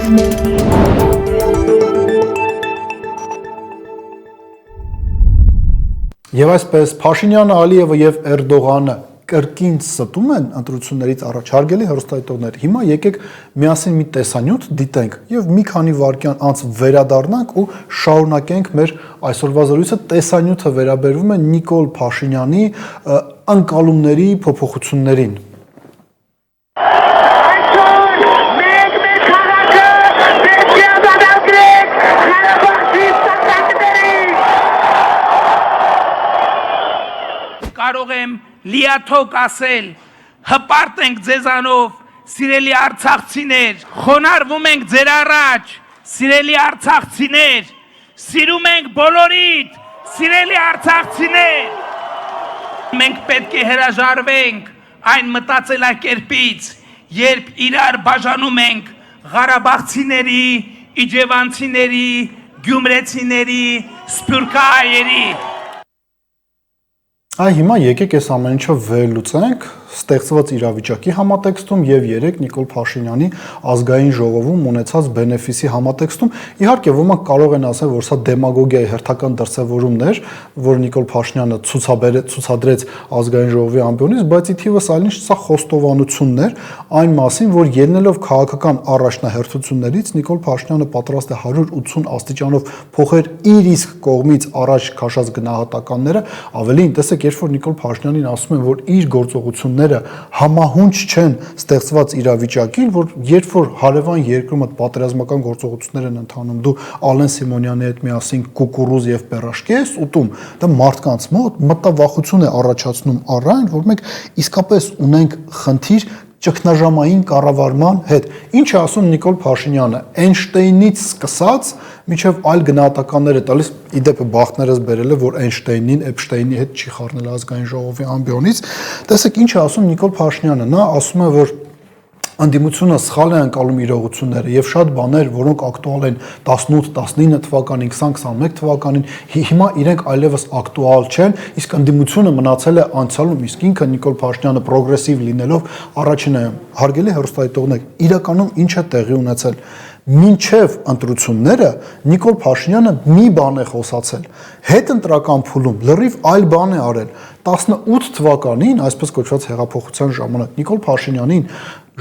Եվ այսպես Փաշինյանը, Ալիևը եւ Էրդողանը կրկին ստում են ընտրություններից առաջ հարգելի հեռուստադիտողներ։ Հիմա եկեք միասին մի տեսանյութ դիտենք եւ մի քանի վայրկյան անց վերադառնանք ու շարունակենք մեր այսօրվա զրույցը։ Տեսանյութը վերաբերվում է Նիկոլ Փաշինյանի անկալումների փոփոխություններին։ Կարող եմ լիաթոք ասել, հպարտ ենք ձեզանով, սիրելի արցախցիներ, խոնարհվում ենք ձեր առաջ, սիրելի արցախցիներ, սիրում ենք բոլորիդ, սիրելի արցախցիներ։ Մենք պետք է հրաժարվենք այն մտածելակերպից, երբ իրար բաժանում ենք ղարաբաղցիների, իջևանցիների, գյումրեցիների, սփյուռքահայերի։ Այ հիմա եկեք այս ամեն ինչը վերլուծենք ստեղծված իրավիճակի համատեքստում եւ երեք Նիկոլ Փաշինյանի ազգային ժողովում ունեցած բենեֆիսի համատեքստում։ Իհարկե ոմանք կարող են ասել, որ սա դեմագոգիայի հերթական դրսևորումներ, որ Նիկոլ Փաշինյանը ցուցադրեց ազգային ժողովի ամբիոնից, բայց ի թիվս այլ ինչ սա խոստովանություններ այն մասին, որ ելնելով քաղաքական առաջնահերթություններից Նիկոլ Փաշինյանը պատրաստ է 180 աստիճանով փոխել իր իսկ կողմից առաջ քաշած գնահատականները, ավելին տեսեք, երբ որ Նիկոլ Փաշինյանին ասում են, որ իր գործողությունները համահունչ չեն ստեղծված իրավիճակին, որ երբ որ հարևան երկրում այդ պատերազմական գործողություններ են ընթանում, դու Ալեն Սիմոնյանի հետ միասին կուկուռուզ եւ պերաշկի ես ուտում, դա մարդկանց մոտ մտավախություն է առաջացնում առայն, որ մենք իսկապես ունենք խնդիր ճգնաժամային կառավարման հետ։ Ինչ է ասում Նիկոլ Փաշինյանը, Էյնշտեյնից սկսած մինչև այլ գնահատականներ է տալիս, ի դեպ բախտներս բերել է, որ Էյնշտեյնին Էփշտեյնի հետ չի խառնել ազգային ժողովի ամբիոնից։ Տեսեք, ինչ է ասում Նիկոլ Փաշինյանը, նա ասում է, որ անդիմությունը սխալ է անցալում իրողությունները եւ շատ բաներ, որոնք ակտուալ են 18-19 թվականին, 20-21 թվականին, հիմա իրենք այլևս ակտուալ չեն, իսկ անդիմությունը մնացել է անցյալում, իսկ ինքը Նիկոլ Փաշինյանը պրոգրեսիվ լինելով առաջինը, հարգելի հեռուստադիտողներ, իրականում ինչ է տեղի ունեցել։ Մինչև ընտրությունները Նիկոլ Փաշինյանը մի բան է խոսացել, հետընտրական փուլում լրիվ այլ բան է արել։ 18 թվականին, այսպես կոչված հեղափոխության ժամանակ, Նիկոլ Փաշինյանին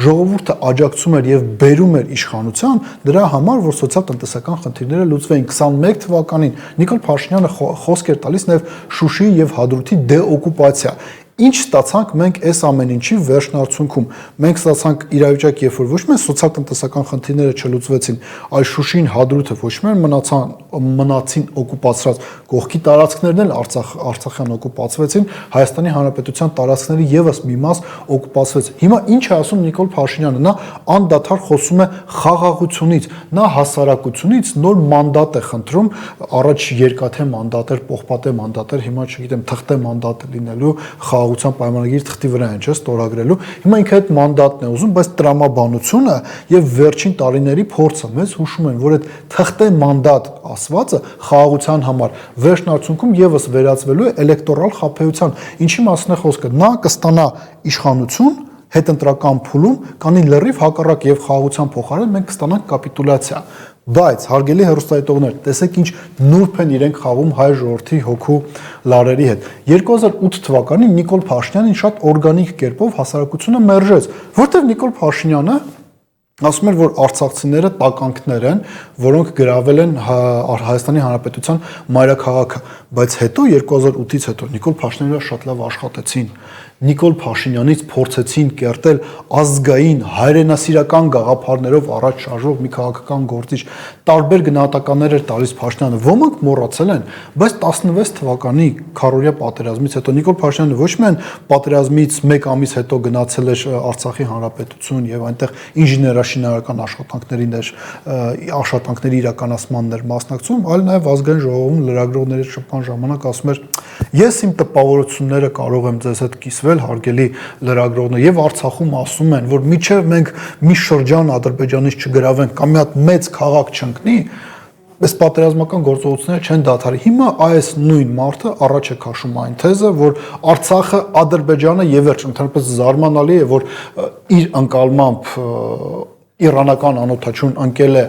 ժողովուրդը աջակցում էր եւ բերում էր իշխանության դրա համար, որ սոցիալ-տնտեսական խնդիրները լուծվեին։ 21 թվականին Նիկոլ Փաշինյանը խոսք էր տալիս նաեւ Շուշիի եւ Հադրութի դեօկուպացիա։ Ինչ ստացանք մենք այս ամեն ինչի վերջնարդյունքում։ Մենք ստացանք իրավիճակ, երբ որ ոչ միայն սոցիալ-տնտեսական խնդիրները չլուծվեցին, այլ Շուշին, Հադրութը ոչ միայն մնացին օկուպացրած, կողքի տարածքներն էլ Արցախյան օկուպացվեցին, Հայաստանի Հանրապետության տարածքների եւս մի մաս օկուպացվեց։ Հիմա ինչ է ասում Նիկոլ Փաշինյանը, նա անդադար խոսում է խաղաղությունից, նա հասարակությունից նոր մանդատ է խնդրում, առաջ երկաթե մանդատ էր, պողպատե մանդատ էր, հիմա չգիտեմ, թղթե մանդատ է լինելու, խաղաղության պայմանագիր թղթի վրա են, չէ՞, ստորագրելու։ Հիմա ինքը այդ մանդատն է ուզում, բայց տրամաբանությունը եւ վերջին տարիների փորձը մեզ հուշում են, որ այդ թղթե մանդատ ասվածը խաղաղության համար վերջնարդյունքում եւս վերածվելու է էլեկտորալ խաբեության։ Ինչի մասն է խոսքը։ Նա կստանա իշխանություն հետընտրական փուլում, կանի լրիվ հակառակ եւ խաղաղության փոխարեն մենք կստանանք կապիտուլյացիա։ Բայց հարգելի հեռուստադիտողներ, տեսեք ինչ նուրբ են իրենք խաղում հայ ժողովրդի հոգու լարերի հետ։ 2008 թվականին Նիկոլ Փաշինյանին շատ օրգանիկ կերպով հասարակությունը մերժեց, որտեղ Նիկոլ Փաշինյանը ասում էր, որ արցախցիները տականքներ են, որոնք գրավել են Հայաստանի Հանրապետության մայրաքաղաքը, բայց հետո 2008-ից հետո Նիկոլ Փաշինյանը շատ լավ աշխատեցին։ Նիկոլ Փաշինյանից փորձեցին կերտել ազգային հայրենասիրական գաղափարներով առաջ շարժող մի քաղաքական գործիչ, տարբեր գնահատականներ էր տալիս Փաշինյանը, ոմանք մոռացել են, բայց 16 թվականի քառօրյա պատերազմից հետո Նիկոլ Փաշինյանը ոչ միայն պատերազմից 1 ամիս հետո գնացել էր Արցախի Հանրապետություն եւ այնտեղ ինժեներաշինարարական աշխատանքների իրականացմանն էր մասնակցում, այլ նաեւ ազգային ժողովում լրագրողների շփման ժամանակ ասում էր. Ես իմ տպավորությունները կարող եմ ձեզ հետ կիսվել, հարգելի լրագրողներ, եւ Արցախում ասում են, որ միջև մենք մի շրջան Ադրբեջանից չգրավենք կամ մի հատ մեծ քաղաք չընկնի, այս պատերազմական գործողությունները չեն դադարի։ Հիմա այս նույն մարդը առաջ է քաշում այն թեզը, որ Արցախը Ադրբեջանը եւ վերջ, ընդհանրապես զարմանալի է, որ իր ընկալմամբ իրանական անօթաչուն ընկել է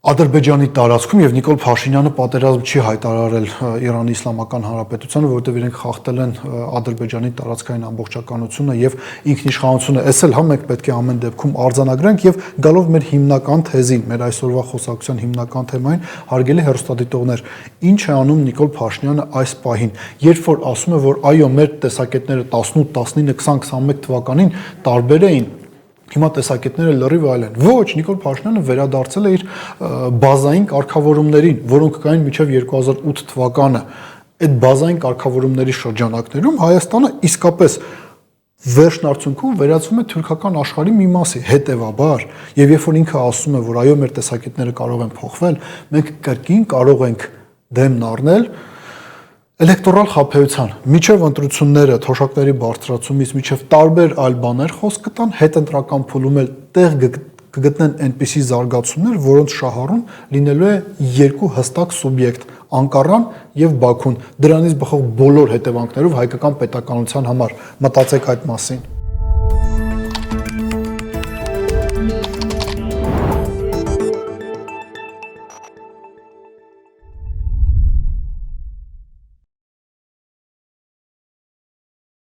Ադրբեջանի տարածքում եւ Նիկոլ Փաշինյանը պատերազմ չի հայտարարել Իրանի Իսլամական Հանրապետությանը, որովհետեւ իրենք խախտել են Ադրբեջանի տարածքային ամբողջականությունը եւ ինքնիշխանությունը։ Էս էլ մենք պետք է ամեն դեպքում արձանագրենք եւ գալով մեր հիմնական թեզին, մեր այսօրվա խոսակցության հիմնական թեմային, հարգելի հեռուստադիտողներ, ինչ է անում Նիկոլ Փաշինյանը այս պահին, երբ որ ասում է, որ այո, մեր տեսակետները 18, 19, 20, 21 թվականին տարբեր էին, հիմա տեսակետները լրիվ այլ են։ Ոչ, Նիկոլ Փաշինյանը վերադարձել է իր բազային կարգավորումներին, որոնք կային մինչև 2008 թվականը։ Այդ բազային կարգավորումների շրջանակներում Հայաստանը իսկապես վերջնարդյունքում վերածվում է թուրքական աշխարհի մի մասի, հետևաբար, եւ երբ որ ինքը ասում է, որ այո, մեր տեսակետները կարող են փոխվել, մենք կրկին կարող ենք դեմն առնել էլեկտորալ խաբեության, միջև ընտրությունները, թոշակների բարձրացումից միջև տարբեր այլ բաներ խոսք կտան, հետընտրական փուլում էլ տեղ կգտնեն այնպիսի զարգացումներ, որոնց շահառուն լինելու է երկու հստակ սուբյեկտ՝ Անկարան եւ Բաքուն։ Դրանից բխող բոլոր հետևանքներով հայկական պետականության համար մտածեք այդ մասին։